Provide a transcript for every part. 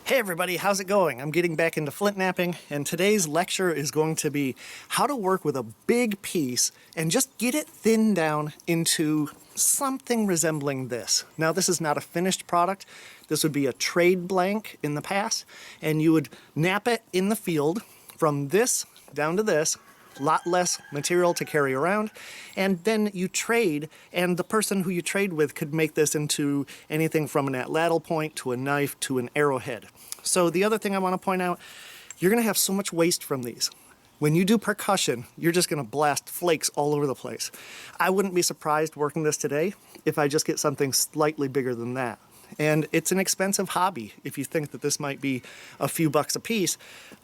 Hey everybody, how's it going? I'm getting back into flint knapping, and today's lecture is going to be how to work with a big piece and just get it thinned down into something resembling this. Now, this is not a finished product. This would be a trade blank in the past, and you would knap it in the field from this down to this. Lot less material to carry around, and then you trade, and the person who you trade with could make this into anything from an atlatl point to a knife to an arrowhead. So the other thing I want to point out, you're going to have so much waste from these. When you do percussion, you're just going to blast flakes all over the place. I wouldn't be surprised working this today if I just get something slightly bigger than that. And it's an expensive hobby if you think that this might be a few bucks a piece.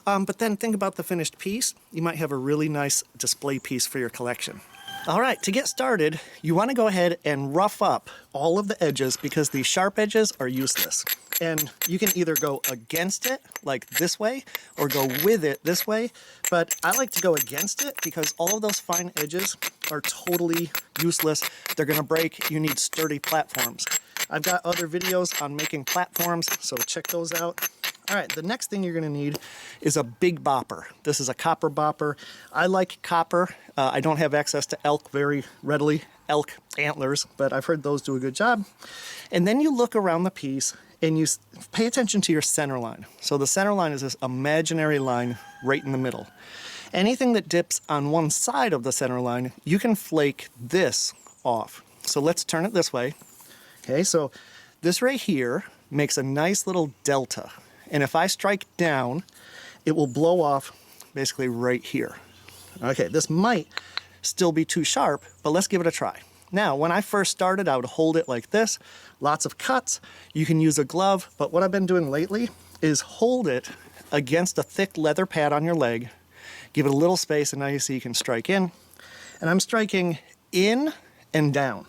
But then think about the finished piece. You might have a really nice display piece for your collection. All right, to get started, you want to go ahead and rough up all of the edges because these sharp edges are useless. And you can either go against it, like this way, or go with it this way. But I like to go against it because all of those fine edges are totally useless. They're going to break. You need sturdy platforms. I've got other videos on making platforms, so check those out. All right, the next thing you're going to need is a big bopper. This is a copper bopper. I like copper. I don't have access to elk very readily, elk antlers, but I've heard those do a good job. And then you look around the piece and you pay attention to your center line. So the center line is this imaginary line right in the middle. Anything that dips on one side of the center line, you can flake this off. So let's turn it this way. Okay, so this right here makes a nice little delta. And if I strike down, it will blow off basically right here. Okay, this might still be too sharp, but let's give it a try. Now, when I first started, I would hold it like this. Lots of cuts. You can use a glove, but what I've been doing lately is hold it against a thick leather pad on your leg, give it a little space, and now you see you can strike in. And I'm striking in and down.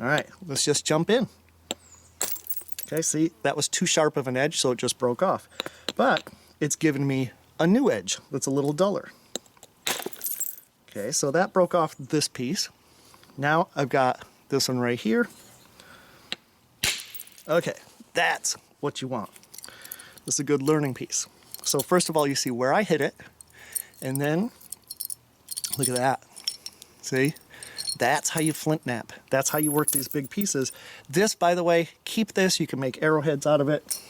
All right, let's just jump in. Okay, see, that was too sharp of an edge, so it just broke off. But it's given me a new edge that's a little duller. Okay, so that broke off this piece. Now I've got this one right here. Okay, that's what you want. This is a good learning piece. So first of all, you see where I hit it, and then look at that. See? That's how you flint knap. That's how you work these big pieces. This, by the way, keep this. You can make arrowheads out of it.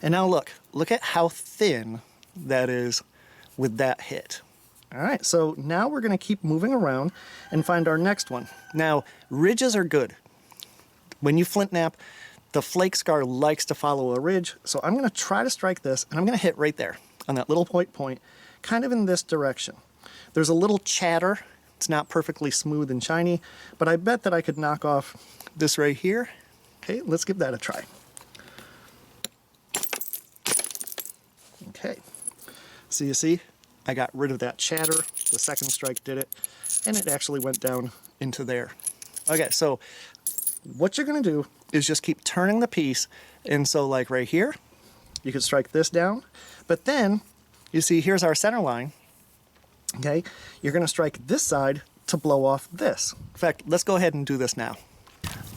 And now look at how thin that is with that hit. All right, so now we're going to keep moving around and find our next one. Now, ridges are good. When you flint knap, the flake scar likes to follow a ridge. So I'm going to try to strike this, and I'm going to hit right there on that little point, kind of in this direction. There's a little chatter. It's not perfectly smooth and shiny, but I bet that I could knock off this right here. Okay, let's give that a try. Okay, so you see, I got rid of that chatter. The second strike did it, and it actually went down into there. Okay, so what you're gonna do is just keep turning the piece, and so like right here, you can strike this down, but then you see here's our center line. Okay, you're going to strike this side to blow off this. In fact, let's go ahead and do this now.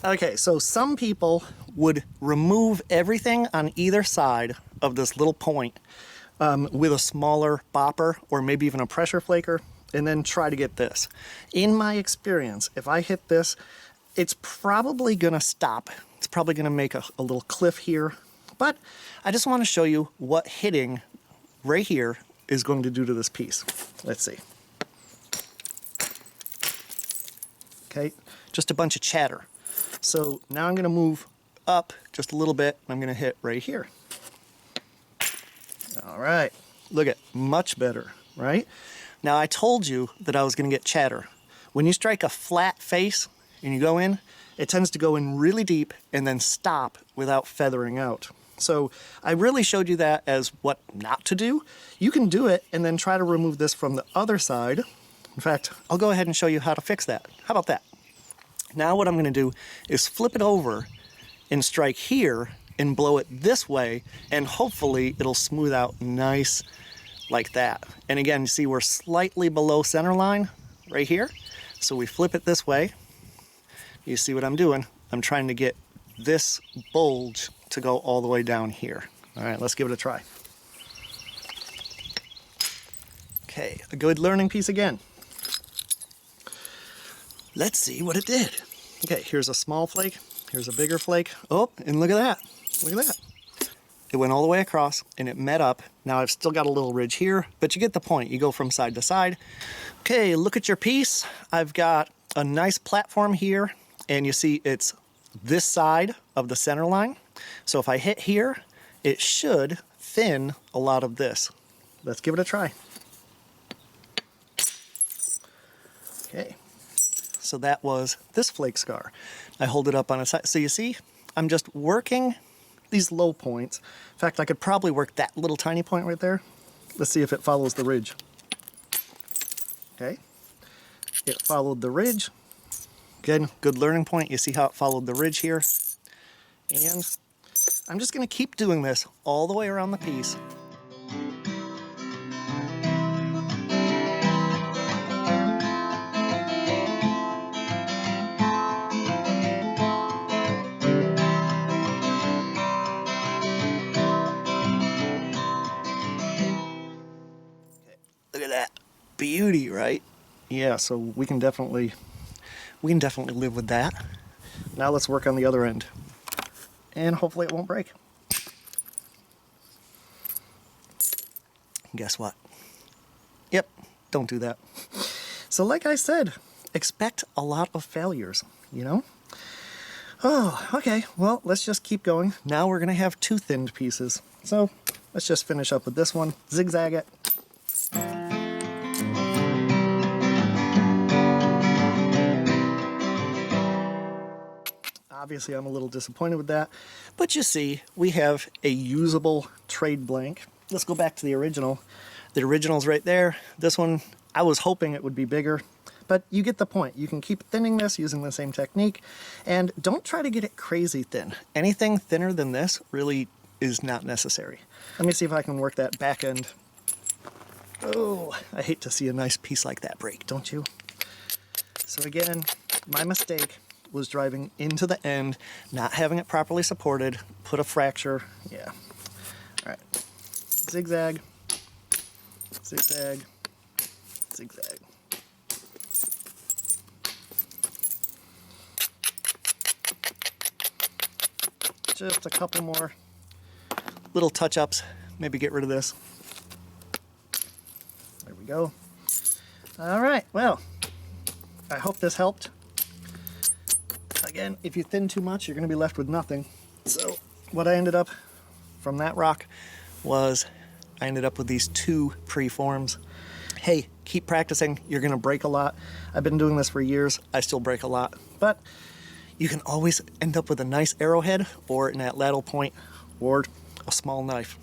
Okay, so some people would remove everything on either side of this little point with a smaller bopper or maybe even a pressure flaker, and then try to get this. In my experience, if I hit this, it's probably going to stop. It's probably going to make a little cliff here, but I just want to show you what hitting right here is going to do to this piece. Let's see. Okay, just a bunch of chatter. So now I'm going to move up just a little bit, and I'm going to hit right here. All right, look at much better, right? Now I told you that I was going to get chatter. When you strike a flat face and you go in, it tends to go in really deep and then stop without feathering out. So I really showed you that as what not to do. You can do it and then try to remove this from the other side. In fact, I'll go ahead and show you how to fix that. How about that? Now what I'm going to do is flip it over and strike here and blow it this way, and hopefully it'll smooth out nice like that. And again, you see we're slightly below center line right here. So we flip it this way. You see what I'm doing? I'm trying to get this bulge to go all the way down here. All right, let's give it a try. Okay, a good learning piece again. Let's see what it did. Okay, here's a small flake, here's a bigger flake. Oh, and look at that, look at that. It went all the way across and it met up. Now I've still got a little ridge here, but you get the point. You go from side to side. Okay, look at your piece. I've got a nice platform here, and you see it's this side of the center line. So if I hit here, it should thin a lot of this. Let's give it a try. Okay, so that was this flake scar. I hold it up on a side. So you see, I'm just working these low points. In fact, I could probably work that little tiny point right there. Let's see if it follows the ridge. Okay, it followed the ridge. Again, good learning point. You see how it followed the ridge here. And I'm just going to keep doing this all the way around the piece. Look at that beauty, right? Yeah, so we can definitely live with that. Now let's work on the other end, and hopefully it won't break. Guess what? Yep, don't do that. So like I said, expect a lot of failures, you know? Oh, okay, well, let's just keep going. Now we're gonna have two thinned pieces. So let's just finish up with this one, zigzag it. Obviously, I'm a little disappointed with that, but you see, we have a usable trade blank. Let's go back to the original. The original's right there. This one, I was hoping it would be bigger, but you get the point. You can keep thinning this using the same technique, and don't try to get it crazy thin. Anything thinner than this really is not necessary. Let me see if I can work that back end. Oh, I hate to see a nice piece like that break, don't you? So again, my mistake was driving into the end, not having it properly supported, put a fracture. Yeah. All right. Zigzag, zigzag, zigzag. Just a couple more little touch-ups. Maybe get rid of this. There we go. All right. Well, I hope this helped. Again, if you thin too much, you're going to be left with nothing. So what I ended up from that rock was I ended up with these two preforms. Hey, keep practicing. You're going to break a lot. I've been doing this for years. I still break a lot. But you can always end up with a nice arrowhead or an atlatl point or a small knife.